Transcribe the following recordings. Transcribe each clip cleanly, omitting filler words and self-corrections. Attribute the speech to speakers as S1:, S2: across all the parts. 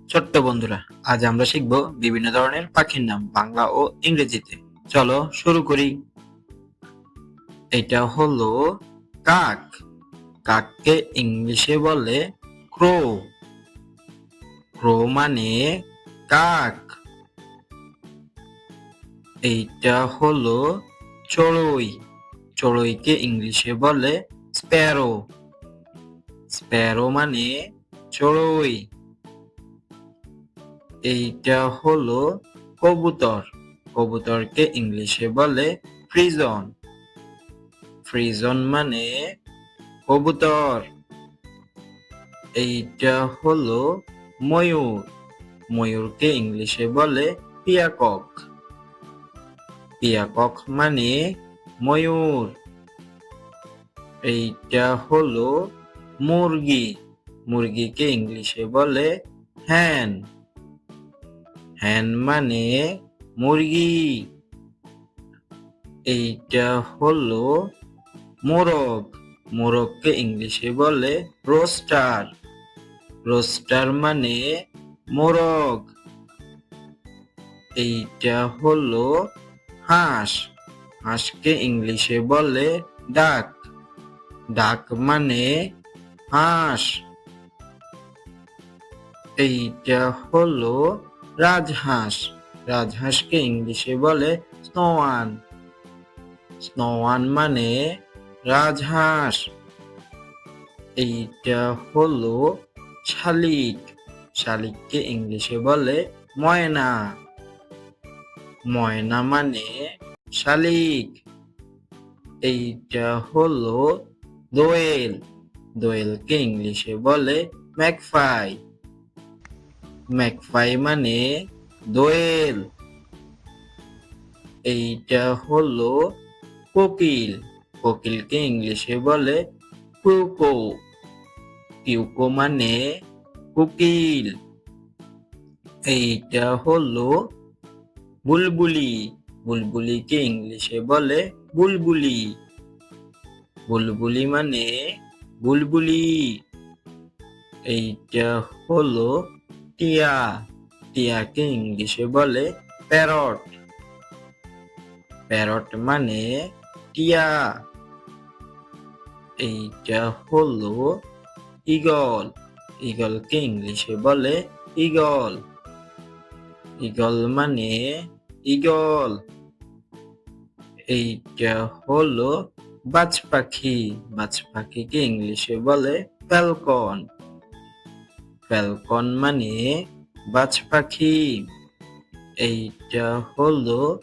S1: ছোট্ট বন্ধুরা, আজ আমরা শিখব বিভিন্ন ধরনের পাখির নাম বাংলা ও ইংরেজিতে। চলো শুরু করি। এটা হলো কাক। কাককে ইংলিশে বলে ক্রো। ক্রো মানে কাক। এইটা হলো চড়ুই। চড়ুইকে ইংলিশে বলে স্প্যারো। স্প্যারো মানে চড়ুই। এইটা হলো কবুতর। কবুতরকে ইংলিশে বলে ফ্রিজন। ফ্রিজন মানে কবুতর। এইটা হলো ময়ূর। ময়ূরকে ইংলিশে বলে পিয়াকক। পিয়াকক মানে ময়ূর। এইটা হলো মুরগি। মুরগিকে ইংলিশে বলে হ্যান। হ্যান মানে মুরগি। এইটা হলো মোরগ। মোরগকে ইংলিশে বলে রোস্টার। রোস্টার মানে মোরগ। এইটা হলো হাঁস। হাঁসকে ইংলিশে বলে ডাক। ডাক মানে হাঁস। এইটা হলো রাজহাঁস। রাজহাঁসকে ইংলিশে বলে স্নোয়ান। স্নোয়ান মানে রাজহাঁস। এইটা হলো শালিক। শালিককে ইংলিশে বলে ময়না। ময়না মানে শালিক। এইটা হলো দোয়েল। দোয়েলকে ইংলিশে বলে ম্যাকপাই। ম্যাকপাই মানে দোয়েল। এইটা হলো কোকিল। কোকিলকে ইংলিশে বলে কুকো। কিউকো মানে কোকিল। এইটা হলো বুলবুলি। বুলবুলিকে ইংলিশে বলে বুলবুলি। বুলবুলি মানে বুলবুলি। এইটা হলো টিয়া। টিয়াকে ইংলিশে বলে প্যারট। প্যারট মানে টিয়া। এইটা হলো ঈগল। ঈগলকে ইংলিশে বলে ঈগল। ঈগল মানে ঈগল। এইটা হলো বাজ পাখি। বাজ পাখিকে ইংলিশে বলে ফ্যালকন। ফ্যালকন মানে বাজ পাখি। এইটা হলো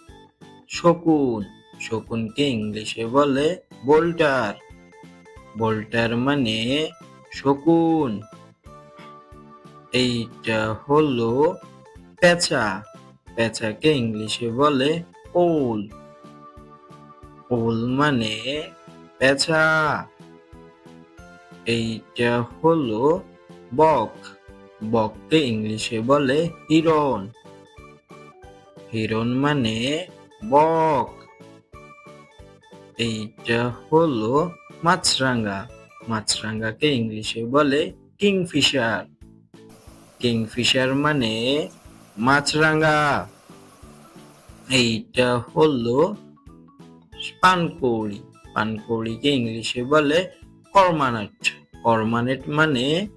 S1: শকুন। শকুনকে ইংলিশে বলে বোল্টার। বোল্টার মানে শকুন। এইটা হলো পেঁচা। পেঁচাকে ইংলিশে বলে ওল। ওল মানে পেঁচা। এইটা হলো বক। বককে ইংলিশে বলে হিরণ। হিরণ মানে বক। এইটা হলো মাছরাঙা। মাছরাঙাকে ইংলিশে বলে কিংফিশার। কিংফিশার মানে মাছরাঙা। এইটা হলো পানকৌড়ি। পানকৌড়িকে ইংলিশে বলে কর্মানেট। কর্মানেট মানে